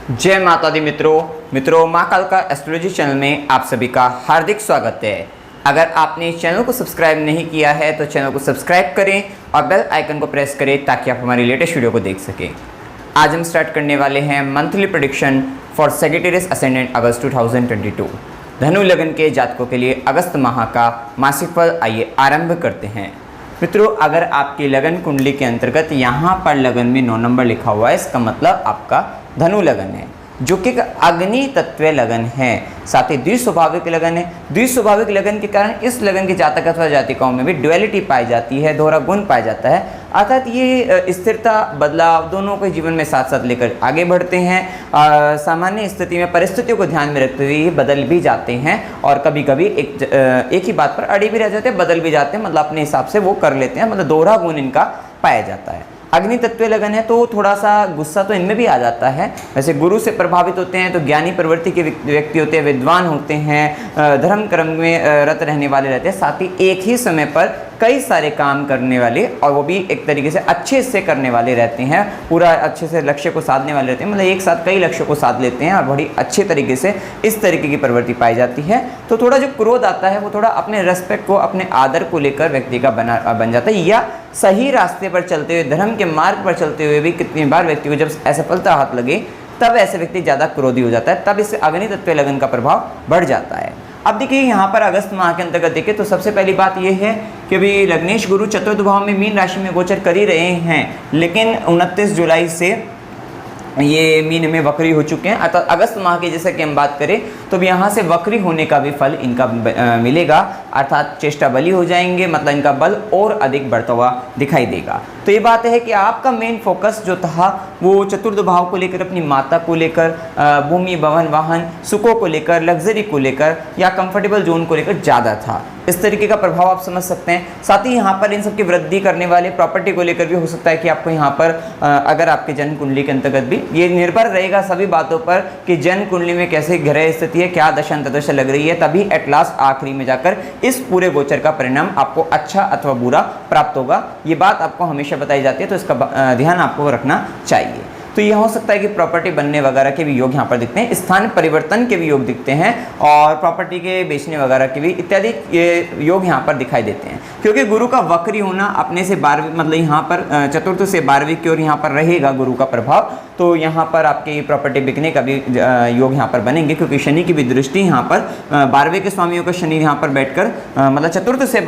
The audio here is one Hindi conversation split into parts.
जय माता दी मित्रों माँ कालका एस्ट्रोलॉजी चैनल में आप सभी का हार्दिक स्वागत है। अगर आपने इस चैनल को सब्सक्राइब नहीं किया है तो चैनल को सब्सक्राइब करें और बेल आइकन को प्रेस करें ताकि आप हमारी लेटेस्ट वीडियो को देख सकें। आज हम स्टार्ट करने वाले हैं monthly prediction for Sagittarius ascendant August 2022। धनु लगन के जातकों के लिए अगस्त माह का मासिक फल आइए आरंभ करते हैं। मित्रों, अगर आपकी लगन कुंडली के अंतर्गत यहाँ पर लगन में 9 नंबर लिखा हुआ है, इसका मतलब आपका धनु लगन है, जो कि अग्नि तत्व लगन है, साथ ही द्विस्वाभाविक लगन है। द्विस्वाभाविक लगन के कारण इस लगन के जातक अथवा जातिकाओं में भी ड्युअलिटी पाई जाती है, दोहरा गुण पाया जाता है, अर्थात ये स्थिरता बदलाव दोनों को जीवन में साथ साथ लेकर आगे बढ़ते हैं। सामान्य स्थिति में परिस्थितियों को ध्यान में रखते हुए ये बदल भी जाते हैं और कभी कभी एक ही बात पर अड़ी भी रह जाते हैं, बदल भी जाते हैं, मतलब अपने हिसाब से वो कर लेते हैं, मतलब दोहरा गुण इनका पाया जाता है। अग्नि तत्व लगन है तो थोड़ा सा गुस्सा तो इनमें भी आ जाता है। वैसे गुरु से प्रभावित होते हैं तो ज्ञानी प्रवृत्ति के व्यक्ति होते हैं, विद्वान होते हैं, धर्म कर्म में रत रहने वाले रहते हैं, साथ ही एक ही समय पर कई सारे काम करने वाले और वो भी एक तरीके से अच्छे से करने वाले रहते हैं, पूरा अच्छे से लक्ष्य को साधने वाले रहते हैं, मतलब एक साथ कई लक्ष्यों को साध लेते हैं और बड़ी अच्छे तरीके से इस तरीके की प्रवृत्ति पाई जाती है। तो थोड़ा जो क्रोध आता है वो थोड़ा अपने रेस्पेक्ट को, अपने आदर को लेकर व्यक्ति का बन जाता है, या सही रास्ते पर चलते हुए, धर्म के मार्ग पर चलते हुए भी कितनी बार व्यक्ति को जब असफलता हाथ लगे तब ऐसे व्यक्ति ज़्यादा क्रोधी हो जाता है, तब इस अग्नि तत्व लगन का प्रभाव बढ़ जाता है। अब देखिए यहाँ पर अगस्त माह के अंतर्गत देखिए तो सबसे पहली बात यह है कि अभी लग्नेश गुरु चतुर्थ भाव में मीन राशि में गोचर कर ही रहे हैं, लेकिन 29 जुलाई से ये मीन में वक्री हो चुके हैं। अर्थात अगस्त माह की जैसे कि हम बात करें तो यहाँ से वक्री होने का भी फल इनका मिलेगा, अर्थात चेष्टा बली हो जाएंगे, मतलब इनका बल और अधिक बढ़ता हुआ दिखाई देगा। तो ये बात है कि आपका मेन फोकस जो था वो चतुर्थ भाव को लेकर, अपनी माता को लेकर, भूमि भवन वाहन सुखों को लेकर, लग्जरी को लेकर या कंफर्टेबल जोन को लेकर ज़्यादा था। इस तरीके का प्रभाव आप समझ सकते हैं। साथ ही यहाँ पर इन सब की वृद्धि करने वाले प्रॉपर्टी को लेकर भी हो सकता है कि आपको यहाँ पर अगर आपके जन्म कुंडली के अंतर्गत भी ये निर्भर रहेगा सभी बातों पर कि जन्म कुंडली में कैसे ग्रह स्थिति है, क्या दशा अंतर्दशा लग रही है, तभी एट लास्ट आखिरी में जाकर इस पूरे गोचर का परिणाम आपको अच्छा अथवा बुरा प्राप्त होगा। ये बात आपको हमेशा बताई जाती है, तो इसका ध्यान आपको रखना चाहिए। तो ये हो सकता है कि प्रॉपर्टी बनने वगैरह के भी योग यहाँ पर दिखते हैं, स्थान परिवर्तन के भी योग दिखते हैं और प्रॉपर्टी के बेचने वगैरह के भी इत्यादि योग यहाँ पर दिखाई देते हैं, क्योंकि गुरु का वक्री होना अपने से 12वीं, मतलब यहाँ पर चतुर्थ से 12वीं की ओर यहाँ पर रहेगा गुरु का प्रभाव, तो यहाँ पर आपकी प्रॉपर्टी बिकने का भी योग यहाँ पर बनेंगे, क्योंकि शनि की भी दृष्टि यहाँ पर 12वें के स्वामियों का शनि यहाँ पर बैठकर, मतलब चतुर्थ से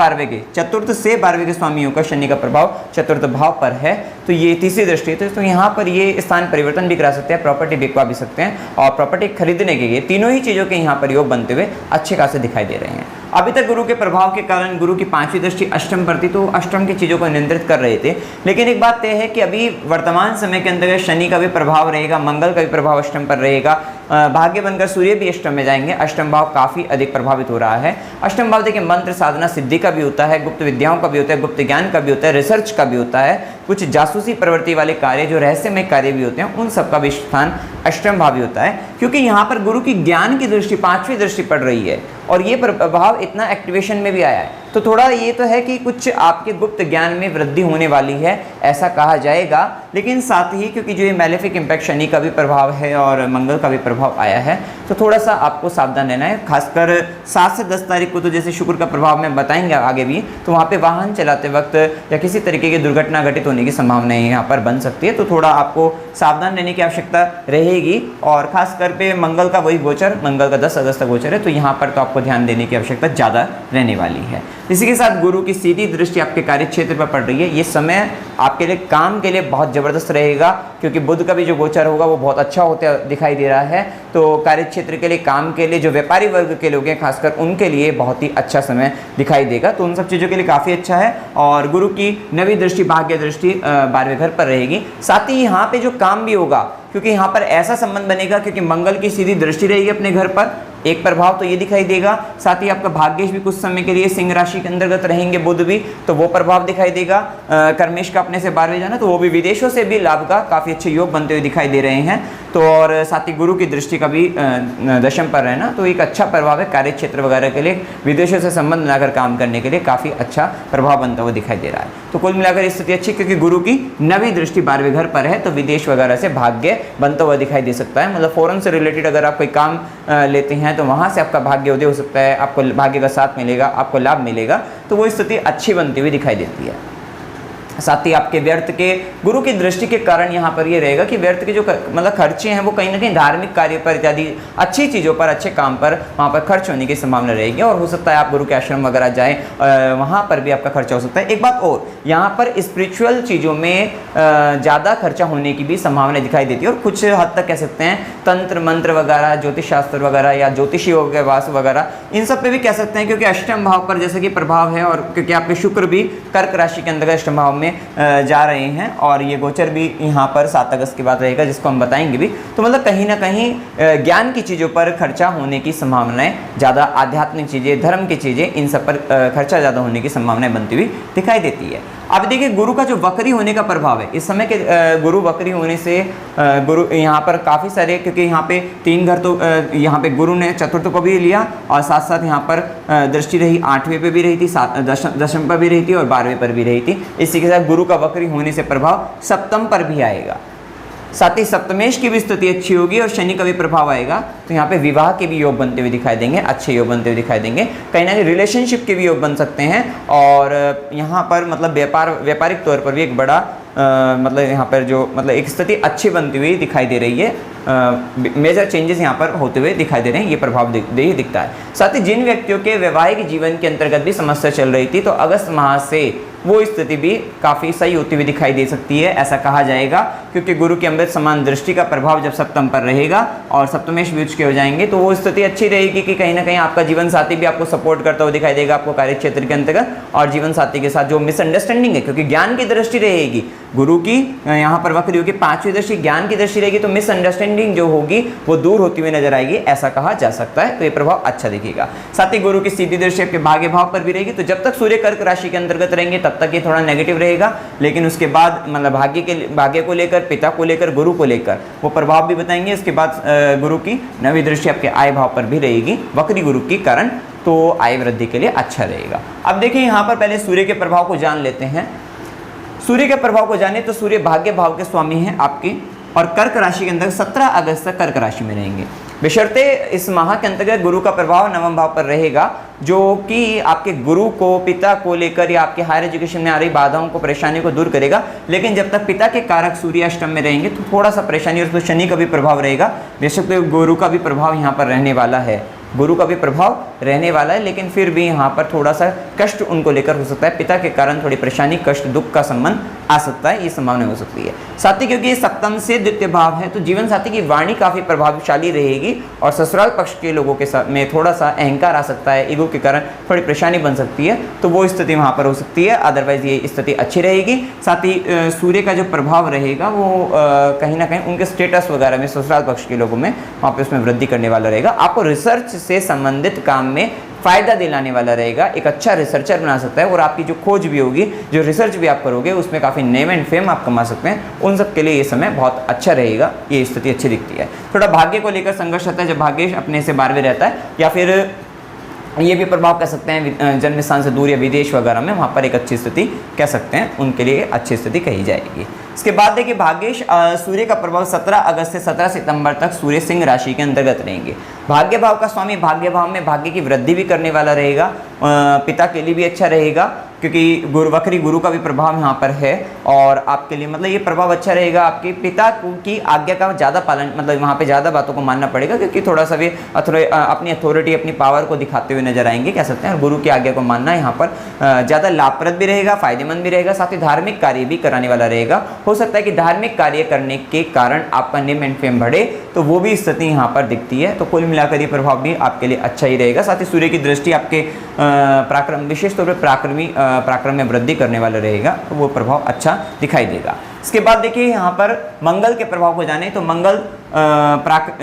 12वें के स्वामियों का शनि का प्रभाव चतुर्थ भाव पर है, तो ये तीसरी दृष्टि है। तो यहाँ पर ये स्थान परिवर्तन भी करा सकते हैं, प्रॉपर्टी बिकवा भी सकते हैं और प्रॉपर्टी खरीदने के लिए तीनों ही चीज़ों के यहाँ पर योग बनते हुए अच्छे खासे दिखाई दे रहे हैं। अभी तक गुरु के प्रभाव के कारण गुरु की 5वीं दृष्टि अष्टम पर थी, तो अष्टम की चीज़ों को नियंत्रित कर रहे थे, लेकिन एक बात तय है कि अभी वर्तमान समय के अंतर्गत शनि का भी प्रभाव रहेगा, मंगल का भी प्रभाव अष्टम पर रहेगा, भाग्य बनकर सूर्य भी अष्टम में जाएंगे। अष्टम भाव काफ़ी अधिक प्रभावित हो रहा है। अष्टम भाव देखिए मंत्र साधना सिद्धि का भी होता है, गुप्त विद्याओं का भी होता है, गुप्त ज्ञान का भी होता है, रिसर्च का भी होता है, कुछ जासूसी प्रवृत्ति वाले कार्य जो रहस्यमय कार्य भी होते हैं उन सब का भी स्थान अष्टम भाव भी होता है, क्योंकि यहाँ पर गुरु की ज्ञान की दृष्टि 5वीं दृष्टि पड़ रही है और ये प्रभाव इतना एक्टिवेशन में भी आया है, तो थोड़ा ये तो है कि कुछ आपके गुप्त ज्ञान में वृद्धि होने वाली है ऐसा कहा जाएगा। लेकिन साथ ही क्योंकि जो ये मैलेफिक इम्पैक्ट शनि का भी प्रभाव है और मंगल का भी प्रभाव आया है, तो थोड़ा सा आपको सावधान रहना है। खासकर 7 से 10 तारीख को तो जैसे शुक्र का प्रभाव में बताएंगे आगे भी, तो वहाँ पे वाहन चलाते वक्त या किसी तरीके की दुर्घटना घटित होने की संभावनाएं यहाँ पर बन सकती है, तो थोड़ा आपको सावधान रहने की आवश्यकता रहेगी। और खासकर पे मंगल का वही गोचर, मंगल का 10 अगस्त का गोचर है, तो यहाँ पर तो आपको ध्यान देने की आवश्यकता ज़्यादा रहने वाली है। इसी के साथ गुरु की सीधी दृष्टि आपके कार्य क्षेत्र पर पड़ रही है। ये समय आपके लिए काम के लिए बहुत ज़बरदस्त रहेगा, क्योंकि बुध का भी जो गोचर होगा वो बहुत अच्छा होता दिखाई दे रहा है, तो कार्य क्षेत्र के लिए, काम के लिए, जो व्यापारी वर्ग के लोग हैं खासकर उनके लिए बहुत ही अच्छा समय दिखाई देगा, तो उन सब चीज़ों के लिए काफ़ी अच्छा है। और गुरु की 9वीं दृष्टि भाग्य दृष्टि 12वें घर पर रहेगी। साथ ही यहाँ पे जो काम भी होगा, क्योंकि यहाँ पर ऐसा संबंध बनेगा क्योंकि मंगल की सीधी दृष्टि रहेगी अपने घर पर, एक प्रभाव तो ये दिखाई देगा। साथ ही आपका भाग्येश भी कुछ समय के लिए सिंह राशि के अंतर्गत रहेंगे, बुध भी, तो वो प्रभाव दिखाई देगा। कर्मेश का अपने से 12वें जाना, तो वो भी विदेशों से भी लाभ का काफ़ी अच्छे योग बनते हुए दिखाई दे रहे हैं। तो और साथ ही गुरु की दृष्टि का भी दशम पर रहना तो एक अच्छा प्रभाव है कार्य क्षेत्र वगैरह के लिए, विदेशों से संबंध बनाकर काम करने के लिए काफ़ी अच्छा प्रभाव बनता हुआ दिखाई दे रहा है। तो कुल मिलाकर स्थिति अच्छी, क्योंकि गुरु की 9वीं दृष्टि 12वें घर पर है तो विदेश वगैरह से भाग्य बनता हुआ दिखाई दे सकता है। मतलब फॉरेन से रिलेटेड अगर आप कोई काम लेते हैं तो वहाँ से आपका भाग्य उदय हो सकता है, आपको भाग्य का साथ मिलेगा, आपको लाभ मिलेगा, तो वो स्थिति अच्छी बनती हुई दिखाई देती है। साथ ही आपके व्यर्थ के गुरु की दृष्टि के कारण यहाँ पर ये रहेगा कि व्यर्थ के जो मतलब खर्चे हैं वो कहीं ना कहीं धार्मिक कार्य पर इत्यादि अच्छी चीज़ों पर, अच्छे काम पर वहाँ पर खर्च होने की संभावना रहेगी। और हो सकता है आप गुरु के आश्रम वगैरह जाएं, वहाँ पर भी आपका खर्चा हो सकता है। एक बात और, यहाँ पर स्पिरिचुअल चीज़ों में ज़्यादा खर्चा होने की भी संभावना दिखाई देती है और कुछ हद तक कह सकते हैं तंत्र मंत्र वगैरह, ज्योतिष शास्त्र वगैरह या ज्योतिषी के वास वगैरह, इन सब पे भी कह सकते हैं, क्योंकि अष्टम भाव पर जैसे कि प्रभाव है और क्योंकि आपके शुक्र भी कर्क राशि के अंतर्गत अष्टम भाव में जा रहे हैं और ये गोचर भी यहाँ पर 7 अगस्त के बाद रहेगा, जिसको हम बताएंगे भी। तो मतलब कहीं ना कहीं ज्ञान की चीज़ों पर खर्चा होने की संभावनाएं ज़्यादा, आध्यात्मिक चीज़ें, धर्म की चीज़ें, इन सब पर खर्चा ज़्यादा होने की संभावनाएं बनती हुई दिखाई देती है। अब देखिए गुरु का जो वक्री होने का प्रभाव है इस समय के गुरु वक्री होने से गुरु यहाँ पर काफ़ी सारे, क्योंकि यहाँ पे 3 घर तो यहाँ पे गुरु ने चतुर्थ को भी लिया और साथ साथ यहाँ पर दृष्टि रही 8वें पे भी रही थी, दशम पर भी रही थी और 12वें पर भी रही थी। इसी के साथ गुरु का वक्री होने से प्रभाव सप्तम पर भी आएगा। साथ ही सप्तमेश की भी स्थिति अच्छी होगी और शनि का भी प्रभाव आएगा, तो यहाँ पे विवाह के भी योग बनते हुए दिखाई देंगे, अच्छे योग बनते हुए दिखाई देंगे। कहीं ना कहीं रिलेशनशिप के भी योग बन सकते हैं और यहाँ पर मतलब व्यापारिक तौर पर भी एक बड़ा मतलब यहाँ पर जो मतलब एक स्थिति अच्छी बनती हुई दिखाई दे रही है। मेजर चेंजेस यहाँ पर होते हुए दिखाई दे रहे हैं, ये प्रभाव दिखता है। साथ ही जिन व्यक्तियों के वैवाहिक जीवन के अंतर्गत भी समस्या चल रही थी तो अगस्त माह से वो स्थिति भी काफ़ी सही होती हुई दिखाई दे सकती है, ऐसा कहा जाएगा, क्योंकि गुरु की अमृत समान दृष्टि का प्रभाव जब सप्तम पर रहेगा और सप्तमेश भी उसके हो जाएंगे तो वो स्थिति अच्छी रहेगी कि कहीं ना कहीं आपका जीवन साथी भी आपको सपोर्ट करता हुआ दिखाई देगा आपको कार्य क्षेत्र के अंतर्गत, और जीवन साथी के साथ जो मिसअंडरस्टैंडिंग है, क्योंकि ज्ञान की दृष्टि रहेगी गुरु की, यहाँ पर वक्री होगी 5वीं दृष्टि ज्ञान की दृष्टि रहेगी, तो मिसअंडरस्टैंडिंग जो होगी वो दूर होती हुई नजर आएगी, ऐसा कहा जा सकता है। तो ये प्रभाव अच्छा दिखेगा। साथ ही गुरु की सीधी दृष्टि आपके भाग्य भाव पर भी रहेगी, तो जब तक सूर्य कर्क राशि के अंतर्गत रहेंगे तब तक ये थोड़ा नेगेटिव रहेगा, लेकिन उसके बाद मतलब भाग्य को लेकर, पिता को लेकर, गुरु को लेकर वो प्रभाव भी बताएंगे। इसके बाद गुरु की 9वीं दृष्टि आपके आय भाव पर भी रहेगी वक्री गुरु के कारण, तो आय वृद्धि के लिए अच्छा रहेगा। अब देखिए यहाँ पर पहले सूर्य के प्रभाव को जान लेते हैं। सूर्य के प्रभाव को जाने तो सूर्य भाग्य भाव के स्वामी हैं आपके और कर्क राशि के अंदर 17 अगस्त तक कर्क राशि में रहेंगे। बशर्ते इस माह के अंतर्गत गुरु का प्रभाव 9वें भाव पर रहेगा, जो कि आपके गुरु को, पिता को लेकर या आपके हायर एजुकेशन में आ रही बाधाओं को, परेशानी को दूर करेगा। लेकिन जब तक पिता के कारक सूर्य अष्टम में रहेंगे तो थोड़ा सा परेशानी, और उसमें शनि का भी प्रभाव रहेगा। बेशक तो गुरु का भी प्रभाव यहाँ पर रहने वाला है, गुरु का भी प्रभाव रहने वाला है, लेकिन फिर भी यहाँ पर थोड़ा सा कष्ट उनको लेकर हो सकता है, पिता के कारण थोड़ी परेशानी, कष्ट, दुख का संबंध आ सकता है, ये संभावना हो सकती है। साथ ही क्योंकि ये सप्तम से द्वितीय भाव है तो जीवन साथी की वाणी काफ़ी प्रभावशाली रहेगी और ससुराल पक्ष के लोगों के साथ में थोड़ा सा अहंकार आ सकता है, ईगो के कारण थोड़ी परेशानी बन सकती है, तो वो स्थिति वहाँ पर हो सकती है। अदरवाइज ये स्थिति अच्छी रहेगी। साथ ही सूर्य का जो प्रभाव रहेगा वो कहीं ना कहीं उनके स्टेटस वगैरह में, ससुराल पक्ष के लोगों में वहाँ पर उसमें वृद्धि करने वाला रहेगा। आपको रिसर्च से संबंधित काम में फायदा दिलाने वाला रहेगा, एक अच्छा रिसर्चर बना सकता है और आपकी जो खोज भी होगी, जो रिसर्च भी आप करोगे उसमें काफ़ी नेम एंड फेम आप कमा सकते हैं। उन सब के लिए ये समय बहुत अच्छा रहेगा, ये स्थिति अच्छी दिखती है। थोड़ा भाग्य को लेकर संघर्ष रहता है जब भाग्य अपने से 12वें रहता है, या फिर ये भी प्रभाव कह सकते हैं जन्म स्थान से दूर या विदेश वगैरह में, वहाँ पर एक अच्छी स्थिति कह सकते हैं, उनके लिए अच्छी स्थिति कही जाएगी। इसके बाद देखिए भाग्येश सूर्य का प्रभाव 17 अगस्त से 17 सितंबर तक सूर्य सिंह राशि के अंतर्गत रहेंगे। भाग्य भाव का स्वामी भाग्य भाव में भाग्य की वृद्धि भी करने वाला रहेगा, पिता के लिए भी अच्छा रहेगा क्योंकि वक्री गुरु का भी प्रभाव यहाँ पर है, और आपके लिए मतलब ये प्रभाव अच्छा रहेगा। आपके पिता की आज्ञा का ज़्यादा पालन, मतलब वहाँ पे ज़्यादा बातों को मानना पड़ेगा क्योंकि थोड़ा सा भी अपनी अथॉरिटी, अपनी पावर को दिखाते हुए नजर आएंगे, कह सकते हैं। और गुरु की आज्ञा को मानना यहाँ पर ज़्यादा लाभप्रद भी रहेगा, फायदेमंद भी रहेगा। साथ ही धार्मिक कार्य भी कराने वाला रहेगा। हो सकता है कि धार्मिक कार्य करने के कारण आपका नेम एंड फेम बढ़े, तो वो भी स्थिति यहाँ पर दिखती है। तो कुल मिलाकर ये प्रभाव भी आपके लिए अच्छा ही रहेगा। साथ ही सूर्य की दृष्टि आपके पराक्रम, विशेष तौर पर पराक्रम में वृद्धि करने वाला रहेगा, तो वो प्रभाव अच्छा दिखाई देगा। इसके बाद देखिए यहाँ पर मंगल के प्रभाव को जाने तो मंगल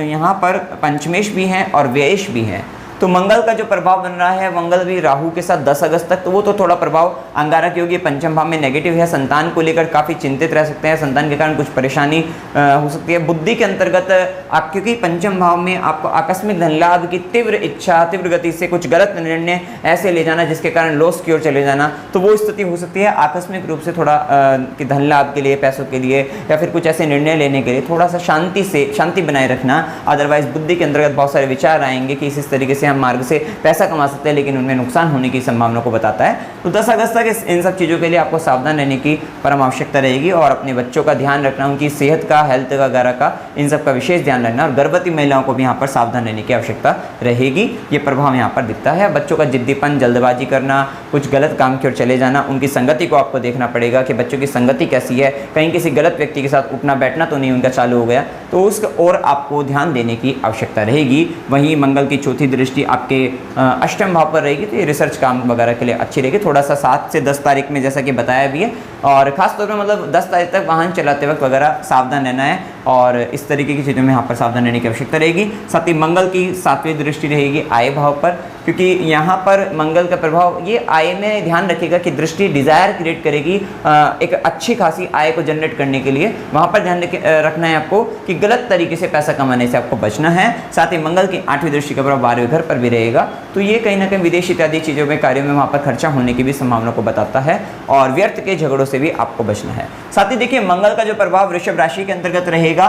यहाँ पर पंचमेश भी हैं और व्ययेश भी हैं। तो मंगल का जो प्रभाव बन रहा है, मंगल भी राहु के साथ 10 अगस्त तक, तो वो तो थोड़ा प्रभाव अंगारक योगी पंचम भाव में नेगेटिव है। संतान को लेकर काफ़ी चिंतित रह सकते हैं, संतान के कारण कुछ परेशानी हो सकती है। बुद्धि के अंतर्गत आप, क्योंकि पंचम भाव में आपको आकस्मिक धन लाभ की तीव्र इच्छा, तीव्र गति से कुछ गलत निर्णय ऐसे ले जाना जिसके कारण लॉस की ओर चले जाना, तो वो स्थिति हो सकती है। आकस्मिक रूप से थोड़ा कि धन लाभ के लिए, पैसों के लिए या फिर कुछ ऐसे निर्णय लेने के लिए थोड़ा सा शांति बनाए रखना। अदरवाइज बुद्धि के अंतर्गत बहुत सारे विचार आएंगे कि इस तरीके से हम मार्ग से पैसा कमा सकते हैं, लेकिन उनमें नुकसान होने की संभावना को बताता है। तो 10 अगस्त तक इन सब चीज़ों के लिए आपको सावधान रहने की परम आवश्यकता रहेगी और अपने बच्चों का ध्यान रखना, उनकी सेहत का, हेल्थ वगैरह का, इन सब का विशेष ध्यान रखना। और गर्भवती महिलाओं को भी यहाँ पर सावधान रहने की आवश्यकता रहेगी। ये प्रभाव यहाँ पर दिखता है। बच्चों का जिद्दीपन, जल्दबाजी करना, कुछ गलत काम की ओर चले जाना, उनकी संगति को आपको देखना पड़ेगा कि बच्चों की संगति कैसी है, कहीं किसी गलत व्यक्ति के साथ उठना बैठना तो नहीं उनका चालू हो गया, तो उस ओर आपको ध्यान देने की आवश्यकता रहेगी। वहीं मंगल की चौथी दृष्टि आपके अष्टम भाव पर रहेगी, तो ये रिसर्च काम वगैरह के लिए अच्छी रहेगी। थोड़ा सा 7 से 10 तारीख में जैसा कि बताया भी है, और खास तौर पर मतलब 10 तारीख तक वाहन चलाते वक्त वगैरह सावधान रहना है और इस तरीके की चीज़ों में यहाँ पर सावधान रहने की आवश्यकता रहेगी। साथ ही मंगल की 7वीं दृष्टि रहेगी आय भाव पर, क्योंकि यहाँ पर मंगल का प्रभाव ये आय में ध्यान रखिएगा कि दृष्टि डिज़ायर क्रिएट करेगी एक अच्छी खासी आय को जनरेट करने के लिए। वहाँ पर ध्यान रखना है आपको कि गलत तरीके से पैसा कमाने से आपको बचना है। साथ ही मंगल की 8वीं दृष्टि का प्रभाव 12वें घर पर भी रहेगा, तो ये कहीं ना कहीं विदेश इत्यादि चीज़ों में, कार्यों में वहाँ पर खर्चा होने की भी संभावना को बताता है और व्यर्थ के झगड़ों से भी आपको बचना है। साथ ही देखिए मंगल का जो प्रभाव वृषभ राशि के अंतर्गत रहेगा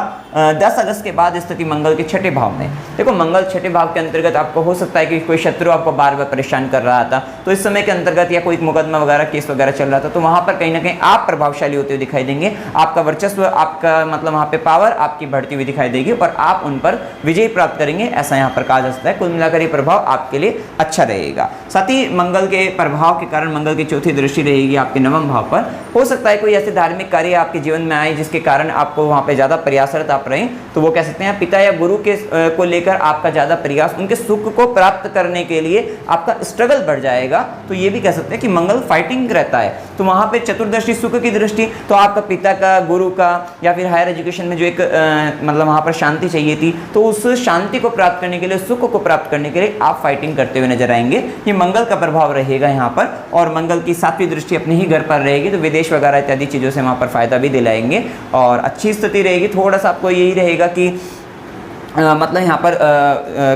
10 अगस्त के बाद स्थिति मंगल के छठे भाव में। देखो मंगल छठे भाव के अंतर्गत आपको हो सकता है कि कोई शत्रु आपको बार बार परेशान कर रहा था, तो इस समय के अंतर्गत या कोई मुकदमा वगैरह, केस वगैरह चल रहा था, तो वहां पर कहीं ना कहीं आप प्रभावशाली होते हुए दिखाई देंगे। आपका वर्चस्व, आपका मतलब वहां पे पावर आपकी बढ़ती हुई दिखाई देगी और आप उन पर विजय प्राप्त करेंगे, ऐसा यहाँ पर कहा जा सकता है। कुल मिलाकर ये प्रभाव आपके लिए अच्छा रहेगा। साथ ही मंगल के प्रभाव के कारण मंगल की चौथी दृष्टि रहेगी आपके 9वें भाव पर। हो सकता है कोई ऐसे धार्मिक कार्य आपके जीवन में आए जिसके कारण आपको वहाँ पे ज़्यादा प्रयासरत आप रहें, तो वो कह सकते हैं पिता या गुरु के को लेकर आपका ज़्यादा प्रयास, उनके सुख को प्राप्त करने के लिए आपका स्ट्रगल बढ़ जाएगा। तो ये भी कह सकते हैं कि मंगल फाइटिंग रहता है, तो वहाँ पे चतुर्दृष्टि सुख की दृष्टि, तो आपका पिता का, गुरु का या फिर हायर एजुकेशन में जो एक मतलब वहाँ पर शांति चाहिए थी, तो उस शांति को प्राप्त करने के लिए, सुख को प्राप्त करने के लिए आप फाइटिंग करते हुए नजर आएंगे। ये मंगल का प्रभाव रहेगा यहाँ पर। और मंगल की 7वीं दृष्टि अपने ही घर पर रहेगी, तो विदेश वगैरह इत्यादि चीज़ों से वहाँ पर फायदा भी दिलाएंगे और अच्छी स्थिति रहेगी। थोड़ा सा आपको यही रहेगा कि मतलब यहाँ पर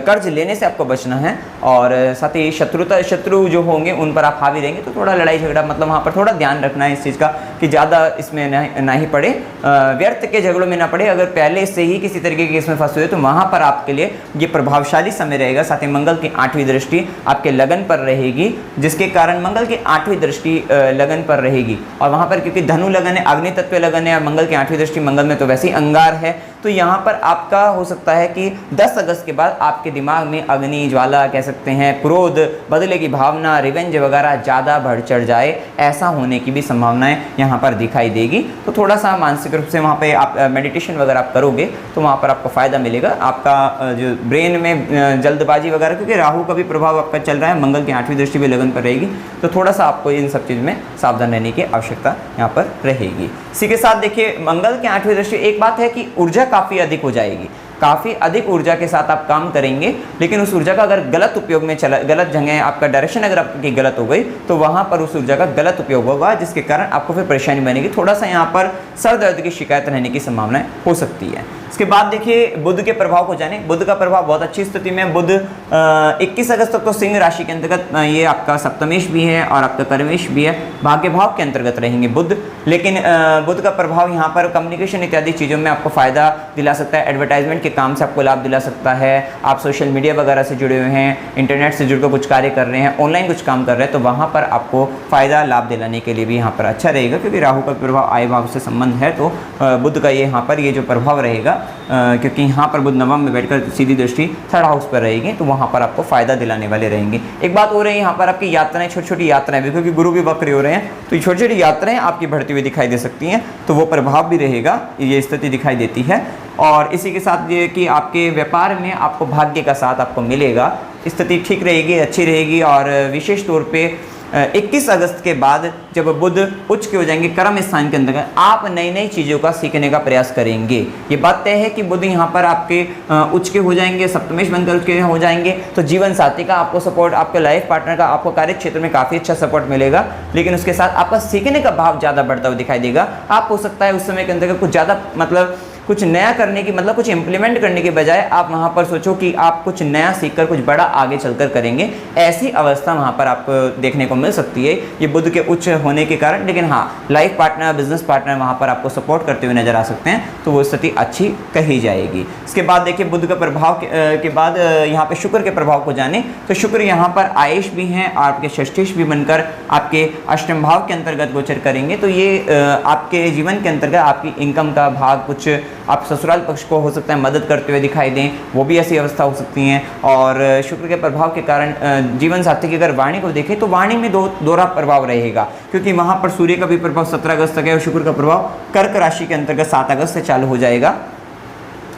कर्ज लेने से आपको बचना है और साथ ही शत्रु जो होंगे उन पर आप हावी रहेंगे, तो थोड़ा लड़ाई झगड़ा, मतलब वहाँ पर थोड़ा ध्यान रखना है इस चीज़ का कि ज़्यादा इसमें ना ही पड़े, व्यर्थ के झगड़ों में ना पड़े। अगर पहले से ही किसी तरीके के इसमें फंसे हुए तो वहाँ पर आपके लिए ये प्रभावशाली समय रहेगा। साथ ही मंगल की 8वीं दृष्टि आपके लगन पर रहेगी, जिसके कारण मंगल की 8वीं दृष्टि लगन पर रहेगी और वहाँ पर क्योंकि धनु लगन है, अग्नि तत्व लगन है, मंगल की 8वीं दृष्टि मंगल में तो वैसे ही अंगार है, तो यहाँ पर आपका हो सकता है कि 10 अगस्त के बाद आपके दिमाग में अग्नि ज्वाला कह सकते हैं, क्रोध, बदले की भावना, रिवेंज वगैरह ज़्यादा बढ़ चढ़ जाए, ऐसा होने की भी संभावनाएं यहाँ पर दिखाई देगी। तो थोड़ा सा मानसिक रूप से वहाँ पे आप मेडिटेशन वगैरह आप करोगे तो वहाँ पर आपको फ़ायदा मिलेगा। आपका जो ब्रेन में जल्दबाजी वगैरह, क्योंकि राहु का भी प्रभाव आपका चल रहा है, मंगल की 8वीं दृष्टि भी लगन पर रहेगी, तो थोड़ा सा आपको इन सब चीज़ में सावधान रहने की आवश्यकता यहाँ पर रहेगी। इसी के साथ देखिए मंगल की 8वीं दृष्टि, एक बात है कि ऊर्जा काफ़ी अधिक हो जाएगी, काफ़ी अधिक ऊर्जा के साथ आप काम करेंगे, लेकिन उस ऊर्जा का अगर गलत उपयोग में चला, गलत जगह आपका डायरेक्शन अगर आपकी गलत हो गई तो वहाँ पर उस ऊर्जा का गलत उपयोग होगा, जिसके कारण आपको फिर परेशानी बनेगी। थोड़ा सा यहाँ पर सर दर्द की शिकायत रहने की संभावनाएं हो सकती है। इसके बाद देखिए बुध के प्रभाव को जाने। बुध का प्रभाव बहुत अच्छी स्थिति में, बुध 21 अगस्त तक तो सिंह राशि के अंतर्गत ये आपका सप्तमेश भी है और आपका कर्मेश भी है, भाग्य भाव के अंतर्गत रहेंगे बुध। लेकिन बुध का प्रभाव यहाँ पर कम्युनिकेशन इत्यादि चीज़ों में आपको फ़ायदा दिला सकता है, एडवर्टाइजमेंट के काम से आपको लाभ दिला सकता है। आप सोशल मीडिया वगैरह से जुड़े हुए हैं, इंटरनेट से जुड़कर कुछ कार्य कर रहे हैं, ऑनलाइन कुछ काम कर रहे हैं, तो वहाँ पर आपको फ़ायदा लाभ दिलाने के लिए भी यहाँ पर अच्छा रहेगा, क्योंकि राहु का प्रभाव आय भाव से संबंध है। तो बुध का ये यहाँ पर ये जो प्रभाव रहेगा, क्योंकि यहाँ पर बुध नवम में बैठकर सीधी दृष्टि 3rd हाउस पर रहेगी, तो वहाँ पर आपको फ़ायदा दिलाने वाले रहेंगे। एक बात हो रही है यहाँ पर आपकी यात्राएं, छोटी छोटी यात्राएं भी, क्योंकि गुरु भी वक्र हो रहे हैं, तो ये छोटी छोटी यात्राएं आपकी बढ़ती हुई दिखाई दे सकती हैं, तो वो प्रभाव भी रहेगा, ये स्थिति दिखाई देती है। और इसी के साथ ये कि आपके व्यापार में आपको भाग्य का साथ आपको मिलेगा, स्थिति ठीक रहेगी, अच्छी रहेगी। और विशेष तौर पे 21 अगस्त के बाद जब बुध उच्च के हो जाएंगे कर्म स्थान के अंदर, आप नई नई चीज़ों का सीखने का प्रयास करेंगे। ये बात तय है कि बुध यहाँ पर आपके उच्च के हो जाएंगे, सप्तमेश बनकर उच्च के हो जाएंगे, तो जीवन साथी का आपको सपोर्ट, आपके लाइफ पार्टनर का आपको कार्य क्षेत्र में काफ़ी अच्छा सपोर्ट मिलेगा। लेकिन उसके साथ आपका सीखने का भाव ज़्यादा बढ़ता हुआ दिखाई देगा। आप हो सकता है उस समय के अंदर कुछ ज़्यादा मतलब कुछ नया करने की मतलब कुछ इंप्लीमेंट करने के बजाय आप वहाँ पर सोचो कि आप कुछ नया सीखकर कुछ बड़ा आगे चलकर करेंगे, ऐसी अवस्था वहाँ पर आपको देखने को मिल सकती है ये बुध के उच्च होने के कारण। लेकिन हाँ, लाइफ पार्टनर, बिजनेस पार्टनर वहाँ पर आपको सपोर्ट करते हुए नजर आ सकते हैं, तो वो स्थिति अच्छी कही जाएगी। इसके बाद देखिए बुध का प्रभाव के बाद यहाँ पे शुक्र के प्रभाव को जाने, तो शुक्र यहाँ पर आयुष भी हैं और आपके षष्ठीश भी बनकर आपके अष्टम भाव के अंतर्गत गोचर करेंगे। तो ये आपके जीवन के अंतर्गत आपकी इनकम का भाग, कुछ आप ससुराल पक्ष को हो सकता है मदद करते हुए दिखाई दें, वो भी ऐसी अवस्था हो सकती हैं। और शुक्र के प्रभाव के कारण जीवन साथी की अगर वाणी को देखें तो वाणी में दोहरा प्रभाव रहेगा, क्योंकि वहाँ पर सूर्य का भी प्रभाव 17 अगस्त तक है और शुक्र का प्रभाव कर्क राशि के अंतर्गत 7 अगस्त से चालू हो जाएगा।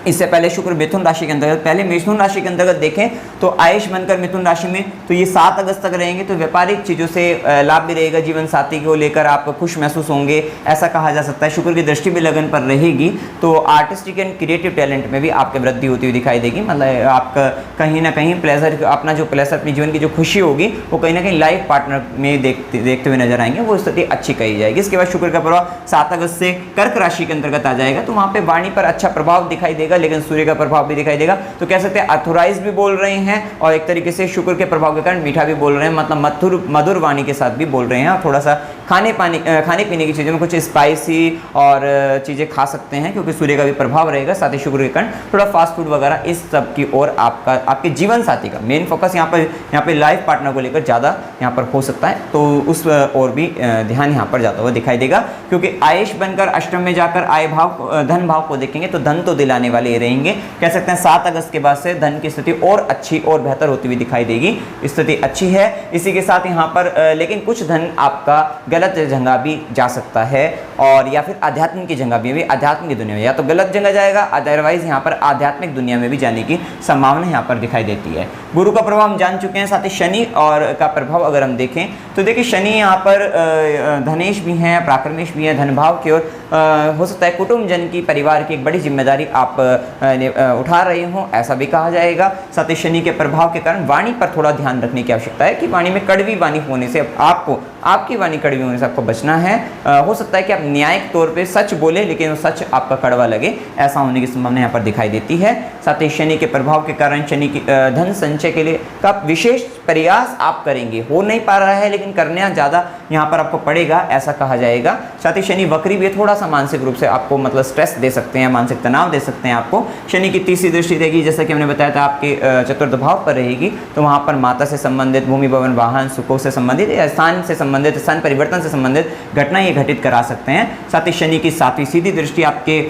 इससे पहले शुक्र मिथुन राशि के अंतर्गत, पहले मिथुन राशि के अंतर्गत देखें तो आयुष बनकर मिथुन राशि में, तो ये 7 अगस्त तक रहेंगे। तो व्यापारिक चीज़ों से लाभ भी रहेगा, जीवन साथी को लेकर आप खुश महसूस होंगे, ऐसा कहा जा सकता है। शुक्र की दृष्टि भी लगन पर रहेगी, तो आर्टिस्टिक एंड क्रिएटिव टैलेंट में भी आपके वृद्धि होती हुई दिखाई देगी। मतलब आपका कहीं ना कहीं प्लेजर, अपना जो प्लेजर, अपनी जीवन की जो खुशी होगी वो कहीं ना कहीं लाइफ पार्टनर में देखते हुए नजर आएंगे, वो स्थिति अच्छी कही जाएगी। इसके बाद शुक्र का प्रभाव 7 अगस्त से कर्क राशि के अंतर्गत आ जाएगा, तो वहाँ पे वाणी पर अच्छा प्रभाव दिखाई देगा, लेकिन सूर्य का प्रभाव भी दिखाई देगा। तो कह सकते हैं अथोराइज भी बोल रहे हैं और एक तरीके से शुक्र के प्रभाव के कारण मीठा भी बोल रहे हैं, मतलब मधुर वाणी के साथ भी बोल रहे हैं। और थोड़ा सा खाने पीने की चीज़ों में कुछ स्पाइसी और चीज़ें खा सकते हैं, क्योंकि सूर्य का भी प्रभाव रहेगा। साथ ही शुक्र के कारण थोड़ा फास्ट फूड वगैरह इस सब की ओर आपके जीवन साथी का मेन फोकस यहाँ पे लाइफ पार्टनर को लेकर ज़्यादा यहाँ पर हो सकता है, तो उस और भी ध्यान यहाँ पर जाता हुआ दिखाई देगा। क्योंकि आयुष बनकर अष्टम में जाकर आय भाव, धन भाव को देखेंगे तो धन तो दिलाने वाले रहेंगे। कह सकते हैं 7 अगस्त के बाद से धन की स्थिति और अच्छी और बेहतर होती हुई दिखाई देगी, स्थिति अच्छी है। इसी के साथ यहाँ पर लेकिन कुछ धन आपका गलत जगह भी जा सकता है, और या फिर आध्यात्मिक की जगह भी, आध्यात्मिक की दुनिया में या तो गलत जगह जाएगा, अदरवाइज यहाँ पर आध्यात्मिक दुनिया में भी जाने की संभावना यहाँ पर दिखाई देती है। गुरु का प्रभाव हम जान चुके हैं, साथ ही शनि और का प्रभाव अगर हम देखें तो देखिए शनि यहाँ पर धनेश भी हैं, पराक्रमेश भी हैं, धन भाव की ओर हो सकता है कुटुंब जन की, परिवार की एक बड़ी जिम्मेदारी आप उठा रहे हो, ऐसा भी कहा जाएगा। साथ ही शनि के प्रभाव के कारण वाणी पर थोड़ा ध्यान रखने की आवश्यकता है कि वाणी में कड़वी वाणी होने से आपकी वाणी कड़वी होने से आपको बचना है। हो सकता है कि आप न्यायिक तौर पे सच बोले, लेकिन वो सच आपका कड़वा लगे, ऐसा होने की संभावना यहाँ पर दिखाई देती है। साथ ही शनि के प्रभाव के कारण शनि की धन संचय के लिए का विशेष प्रयास आप करेंगे, हो नहीं पा रहा है लेकिन करना ज़्यादा यहाँ पर आपको पड़ेगा, ऐसा कहा जाएगा। साथ ही शनि वक्री भी थोड़ा सा मानसिक रूप से आपको मतलब स्ट्रेस दे सकते हैं, मानसिक तनाव दे सकते हैं आपको। शनि की तीसरी दृष्टि रहेगी, जैसा कि हमने बताया था, आपके चतुर्थ भाव पर रहेगी, तो वहाँ पर माता से संबंधित, भूमि भवन वाहन सुखों से संबंधित या स्थान से संबंधित, स्थान परिवर्तन से संबंधित घटना ये घटित करा सकते हैं। साथ ही शनि की 7वीं सीधी दृष्टि आपके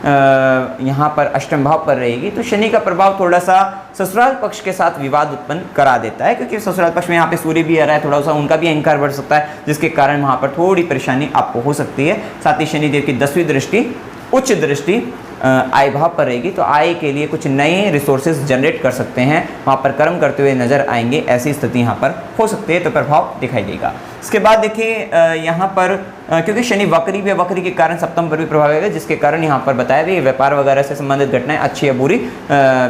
यहाँ पर अष्टम भाव पर रहेगी, तो शनि का प्रभाव थोड़ा सा ससुराल पक्ष के साथ विवाद उत्पन्न करा देता है, क्योंकि ससुराल पक्ष में यहाँ पे सूर्य भी आ रहा है, थोड़ा सा उनका भी अहंकार बढ़ सकता है, जिसके कारण वहाँ पर थोड़ी परेशानी आपको हो सकती है। साथ ही शनिदेव की 10वीं दृष्टि, उच्च दृष्टि आय भाव पर रहेगी, तो आय के लिए कुछ नए रिसोर्सेज जनरेट कर सकते हैं, वहाँ पर कर्म करते हुए नजर आएंगे, ऐसी स्थिति यहाँ पर हो सकती है, तो प्रभाव दिखाई देगा। इसके बाद देखिए यहाँ पर क्योंकि शनि वक्री भी, वक्री के कारण सप्तम पर भी प्रभाव आएगा, जिसके कारण यहाँ पर बताया भी व्यापार वगैरह से संबंधित घटनाएं अच्छी या बुरी,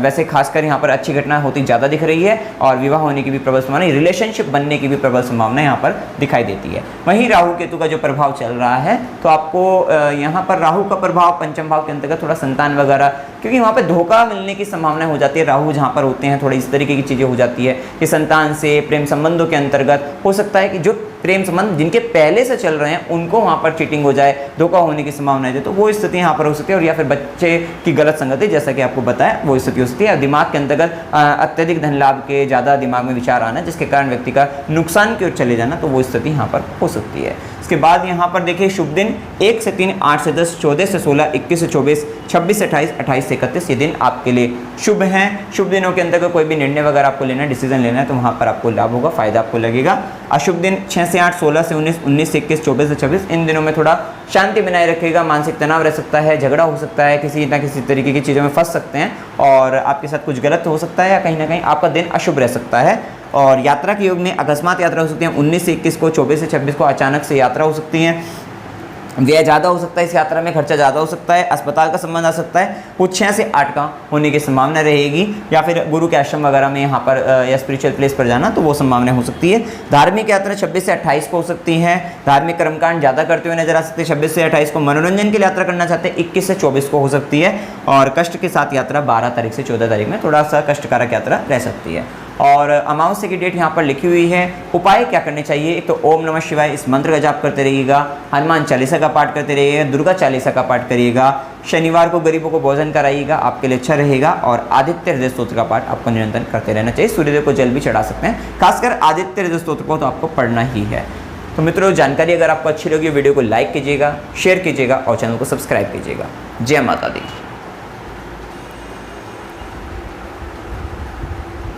वैसे खासकर यहाँ पर अच्छी घटना होती ज़्यादा दिख रही है, और विवाह होने की भी प्रबल संभावना, रिलेशनशिप बनने की भी प्रबल संभावना यहाँ पर दिखाई देती है। वहीं राहु केतु का जो प्रभाव चल रहा है, तो आपको यहाँ पर राहु का प्रभाव पंचम भाव के अंतर्गत थोड़ा संतान वगैरह, क्योंकि वहाँ पर धोखा मिलने की संभावना हो जाती है, राहु जहाँ पर होते हैं थोड़ी इस तरीके की चीज़ें हो जाती है कि संतान से, प्रेम संबंधों के अंतर्गत हो सकता है कि जो प्रेम संबंध जिनके पहले से चल रहे हैं उनको वहाँ पर चीटिंग हो जाए, धोखा होने की संभावना है, तो वो स्थिति यहाँ पर हो सकती है। और या फिर बच्चे की गलत संगति, जैसा कि आपको बताया, वो स्थिति हो सकती है। दिमाग के अंतर्गत अत्यधिक धन लाभ के ज़्यादा दिमाग में विचार आना, जिसके कारण व्यक्ति का नुकसान की ओर चले जाना, तो वो स्थिति यहाँ पर हो सकती है। इसके बाद यहाँ पर देखिए शुभ दिन 1 से 3, 8 से 10, 14 से 16, 21 से 24, 26 से 28, 28 से 31 ये दिन आपके लिए शुभ हैं। शुभ दिनों के अंदर कोई भी निर्णय वगैरह आपको लेना है, डिसीजन लेना है, तो वहाँ पर आपको लाभ होगा, फायदा आपको लगेगा। अशुभ दिन 6 से 8, 16 से 19, 19 से 21, 24 से 26, इन दिनों में थोड़ा शांति बनाए रखेगा, मानसिक तनाव रह सकता है, झगड़ा हो सकता है, किसी ना किसी तरीके की चीज़ों में फंस सकते हैं, और आपके साथ कुछ गलत हो सकता है, या कहीं ना कहीं आपका दिन अशुभ रह सकता है। और यात्रा के योग में अकस्मात यात्रा हो सकती है 19 से 21 को, 24 से 26 को अचानक से यात्रा हो सकती है। व्यय ज़्यादा हो सकता है, इस यात्रा में खर्चा ज़्यादा हो सकता है, अस्पताल का संबंध आ सकता है, वो 6 से 8 का होने की संभावना रहेगी, या फिर गुरु के आश्रम वगैरह में यहाँ पर या स्पिरिचुअल प्लेस पर जाना, तो वो संभावना हो सकती है। धार्मिक यात्रा 26 से 28 को हो सकती है। धार्मिक कर्मकांड ज़्यादा करते हुए नजर आ सकते हैं 26 से 28 को। मनोरंजन की यात्रा करना चाहते हैं 21 से 24 को हो सकती है। और कष्ट के साथ यात्रा 12 तारीख से 14 तारीख में थोड़ा सा कष्टकारक यात्रा रह सकती है। और अमावस्या की डेट यहाँ पर लिखी हुई है। उपाय क्या करने चाहिए? एक तो ओम नमः शिवाय इस मंत्र का जाप करते रहिएगा, हनुमान चालीसा का पाठ करते रहिएगा, दुर्गा चालीसा का पाठ करिएगा, शनिवार को गरीबों को भोजन कराइएगा, आपके लिए अच्छा रहेगा। और आदित्य हृदय स्तोत्र का पाठ आपको निरंतर करते रहना चाहिए। सूर्यदेव को जल भी चढ़ा सकते हैं, खासकर आदित्य हृदय स्तोत्र को तो आपको पढ़ना ही है। तो मित्रों, जानकारी अगर आपको अच्छी लगी वीडियो को लाइक कीजिएगा, शेयर कीजिएगा और चैनल को सब्सक्राइब कीजिएगा। जय माता दी।